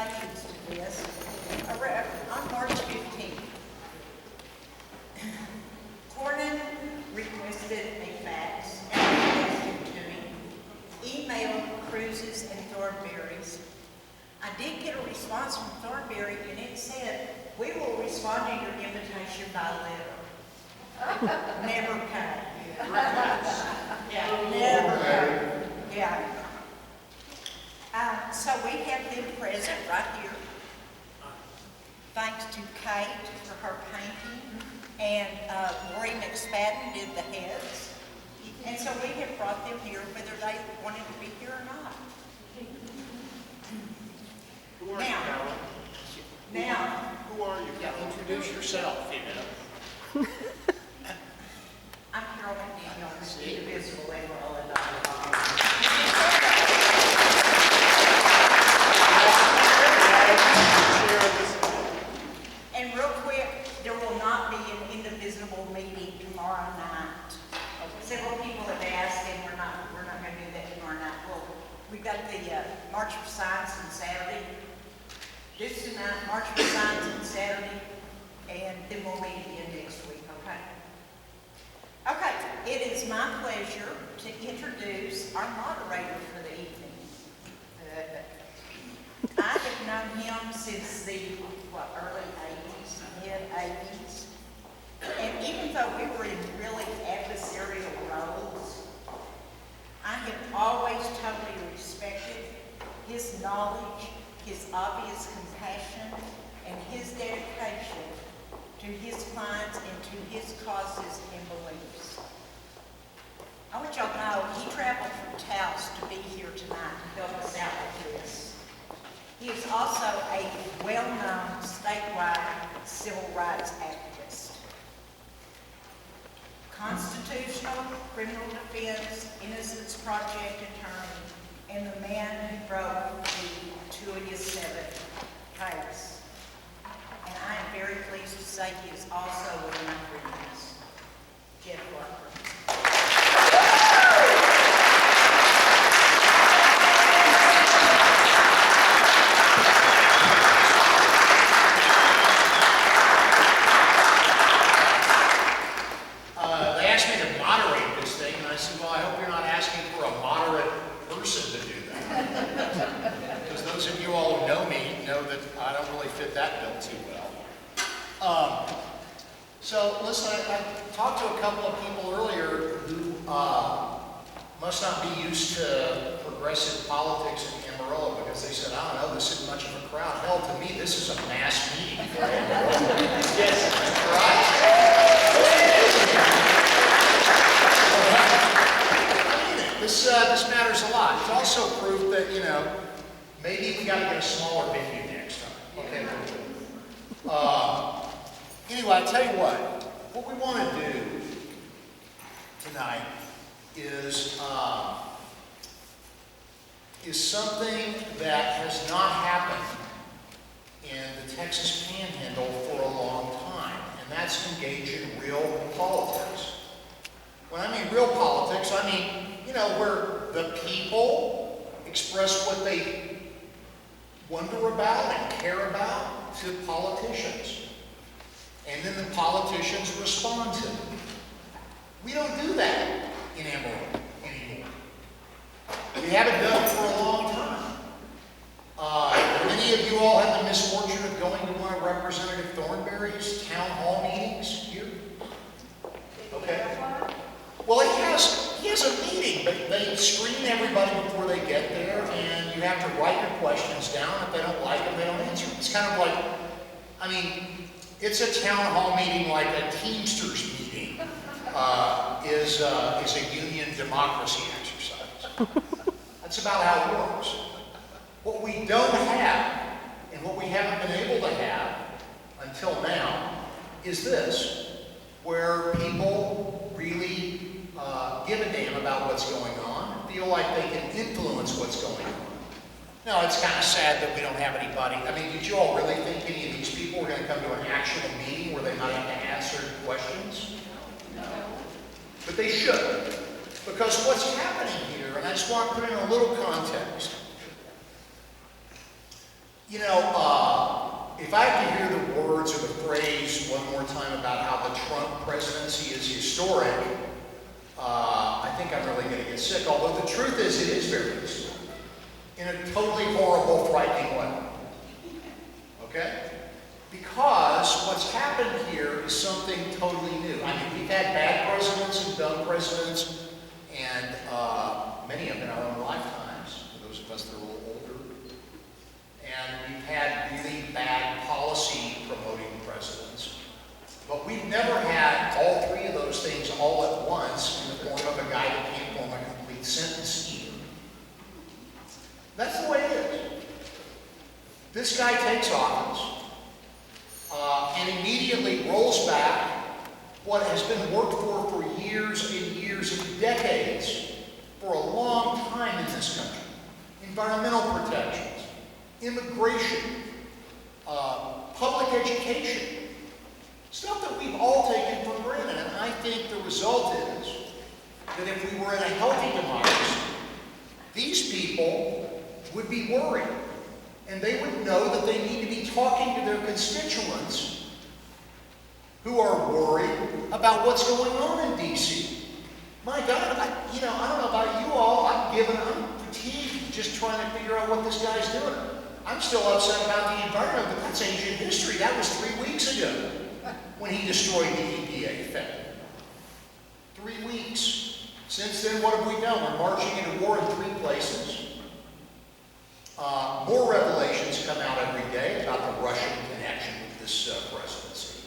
invitations to this. On March 15th, Cornyn requested a fax and asked it to me. Emailed Cruises and Thornberrys. I did get a response from Thornberry, and it said, "We will respond to your invitation by letter." Never came. Yeah, never came. Yeah. So we have them present right here. Thanks to Kate for her painting, and Lori McSpadden did the heads. And so we have brought them here whether they wanted to be here or not. Who are you, Carol? Now, Who are you? Yeah, introduce yourself, you know. I'm Carol McDaniel, Indivisible Emerald. And real quick, there will not be an Indivisible meeting tomorrow night. Several people have asked, and we're not going to do that tomorrow night. Well, we've got the March for Science on Saturday. This tonight, March for Science on Saturday, and then we'll meet again next week, okay? Okay, it is my pleasure to introduce our moderator for the evening. I have known him since the, early 80s, mid-80s. And even though we were in really adversarial roles, I have always totally respected his knowledge, his obvious compassion, and his dedication to his clients and to his causes and beliefs. I want y'all to know he traveled from Taos to be here tonight to help us out with this. He is also a well-known statewide civil rights activist. Constitutional, criminal defense, Innocence Project attorney, and the man who broke the 287 case. And I am very pleased to say he is also one of my friends, Jeff Walker. They asked me to moderate this thing, and I said, well, I hope you're not asking for a moderate person to do that. Because those of you all who know me know that I don't really fit that bill too well. So listen, I talked to a couple of people earlier who must not be used to progressive politics in Amarillo, because they said, I don't know, this isn't much of a crowd. Hell, to me, this is a mass meeting. Yes, right? This matters a lot. It's also proof that, you know, maybe we got to get a smaller venue next time. Okay. Anyway, I tell you what we want to do tonight is something that has not happened in the Texas Panhandle for a long time, and that's engage in real politics. When I mean real politics, I mean, you know, where the people express what they wonder about and care about to politicians. And then the politicians respond to them. We don't do that in Amarillo anymore. We haven't done it for a long time. Many of you all had the misfortune of going to one of Representative Thornberry's town hall meetings here. Okay. Well, he has a meeting, but they screen everybody before they get there, and you have to write your questions down. If they don't like them, they don't answer them. It's kind of like, I mean, it's a town hall meeting like a Teamsters meeting is a union democracy exercise. That's about how it works. What we don't have, and what we haven't been able to have until now, is this, where people really give a damn about what's going on, feel like they can influence what's going on. Now, it's kind of sad that we don't have anybody. I mean, did you all really think any of these people were going to come to an actual meeting where they might have to answer questions? No. But they should. Because what's happening here, and I just want to put in a little context. You know, if I have to hear the words or the phrase one more time about how the Trump presidency is historic, I think I'm really going to get sick. Although the truth is, it is very historic. In a totally horrible, frightening way. Okay? Because what's happened here is something totally new. I mean, we've had bad presidents and dumb presidents, and many of them in our own lifetimes, for those of us that are a little older. And we've had really bad policy promoting presidents. But we've never had all three of those things all at once in the form of a guy that can't form a complete sentence either. That's the way it is. This guy takes office and immediately rolls back what has been worked for years and years and decades, for a long time in this country. Environmental protections, immigration, public education, stuff that we've all taken for granted. And I think the result is that if we were in a healthy democracy, these people would be worried. And they would know that they need to be talking to their constituents who are worried about what's going on in D.C. My God, I don't know about you all, I'm fatigued just trying to figure out what this guy's doing. I'm still upset about the environment, but that's ancient history. That was 3 weeks ago when he destroyed the EPA thing. 3 weeks. Since then, what have we done? We're marching into war in 3 places. More revelations come out every day about the Russian connection with this presidency.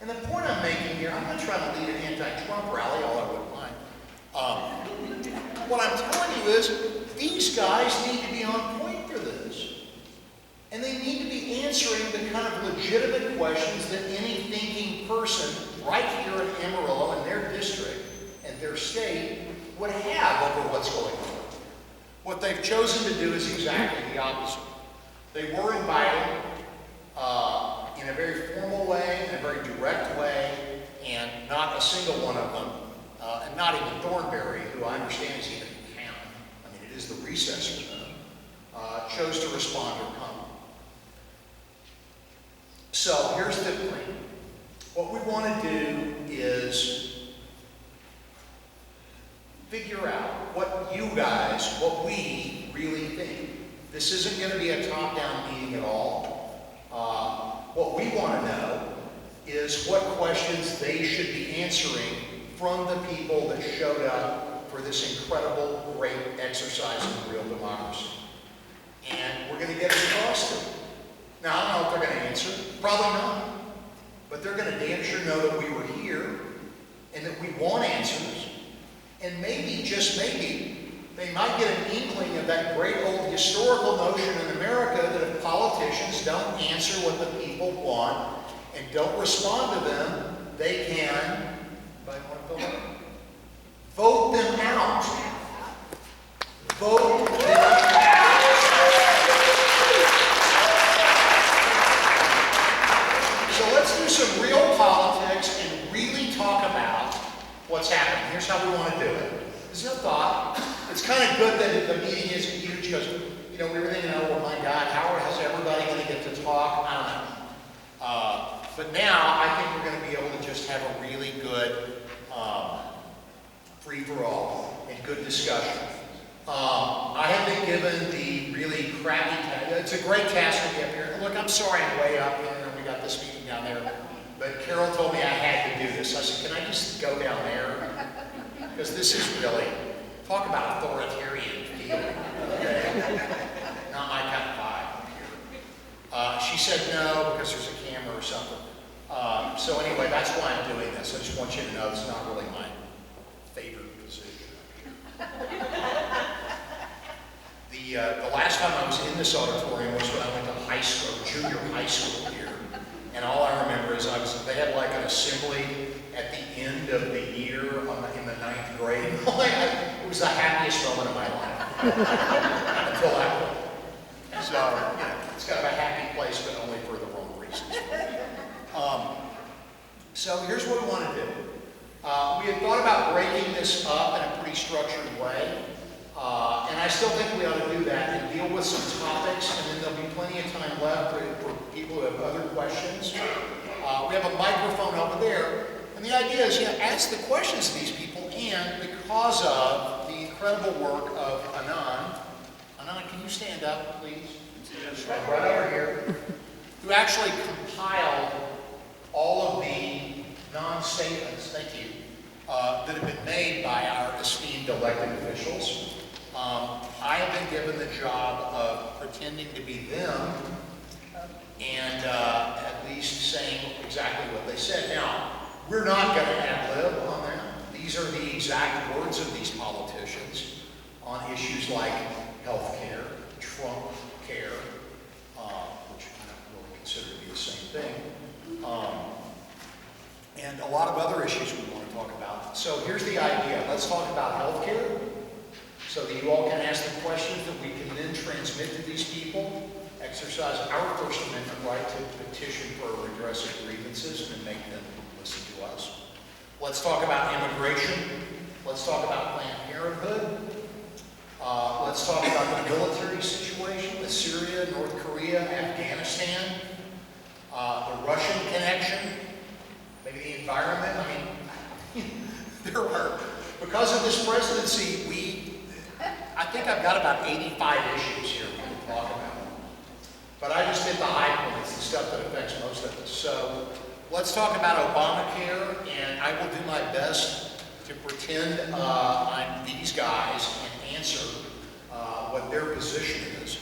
And the point I'm making here, I'm not trying to lead an anti-Trump rally, although I wouldn't mind. What I'm telling you is, these guys need to be on point for this. And they need to be answering the kind of legitimate questions that any thinking person right here in Amarillo, in their district and their state, would have over what's going on. What they've chosen to do is exactly the opposite. They were invited in a very formal way, in a very direct way, and not a single one of them, and not even Thornberry, who I understand is even in town, I mean, it is the recess for them, chose to respond or come. So here's the thing. What we want to do is figure out what you guys, what we really think. This isn't going to be a top-down meeting at all. What we want to know is what questions they should be answering from the people that showed up for this incredible, great exercise in real democracy. And we're going to get it across to them. Now, I don't know if they're going to answer. Probably not. But they're going to damn sure know that we were here and that we want answers. And maybe, just maybe, they might get an inkling of that great old historical notion in America that if politicians don't answer what the people want and don't respond to them, they can, vote them out. Vote them out. So let's do some real politics and really talk about what's happening. Here's how we want to do it. There's no thought. It's kind of good that the meeting isn't huge because, we were thinking, oh my God, how is everybody going to get to talk? I don't know. But now I think we're going to be able to just have a really good free-for-all and good discussion. I have been given the really crappy task. It's a great task to get up here. Look, I'm sorry I'm way up here and we got this meeting down there. But Carol told me I had to do this. I said, can I just go down there? Because this is really, talk about authoritarian feeling. Okay? Not my kind of vibe up here. She said no, because there's a camera or something. So anyway, that's why I'm doing this. I just want you to know it's not really my favorite position. The last time I was in this auditorium was when I went to high school, junior high school here. And all I remember is they had like an assembly at the end of the year in the 9th grade. It was the happiest moment of my life. Until that point. So, it's kind of a happy place, but only for the wrong reasons. So here's what we want to do. We had thought about breaking this up in a pretty structured way. And I still think we ought to do that and deal with some topics, and then there'll be plenty of time left for people who have other questions. We have a microphone over there, and the idea is, ask the questions to these people, and because of the incredible work of Anand, can you stand up, please? Right over here, who actually compiled all of the non-statements, thank you, that have been made by our esteemed elected officials. I have been given the job of pretending to be them and at least saying exactly what they said. Now, we're not going to ad-lib on that. These are the exact words of these politicians on issues like health care, Trump care, which I don't really consider to be the same thing, and a lot of other issues we want to talk about. So here's the idea. Let's talk about health care so that you all can ask the questions that we can then transmit to these people, exercise our First Amendment right to petition for redress of grievances and make them listen to us. Let's talk about immigration. Let's talk about Planned Parenthood. Let's talk about the military situation with Syria, North Korea, Afghanistan, the Russian connection, maybe the environment. I mean, because of this presidency, I think I've got about 85 issues here we can talk about. But I just hit the high points, the stuff that affects most of us. So let's talk about Obamacare, and I will do my best to pretend I'm these guys and answer what their position is.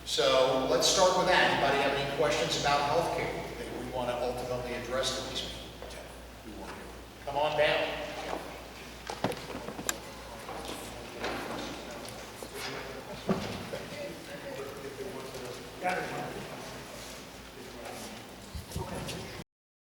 So let's start with that. Anybody have any questions about health care that we want to ultimately address to these people? Come on down.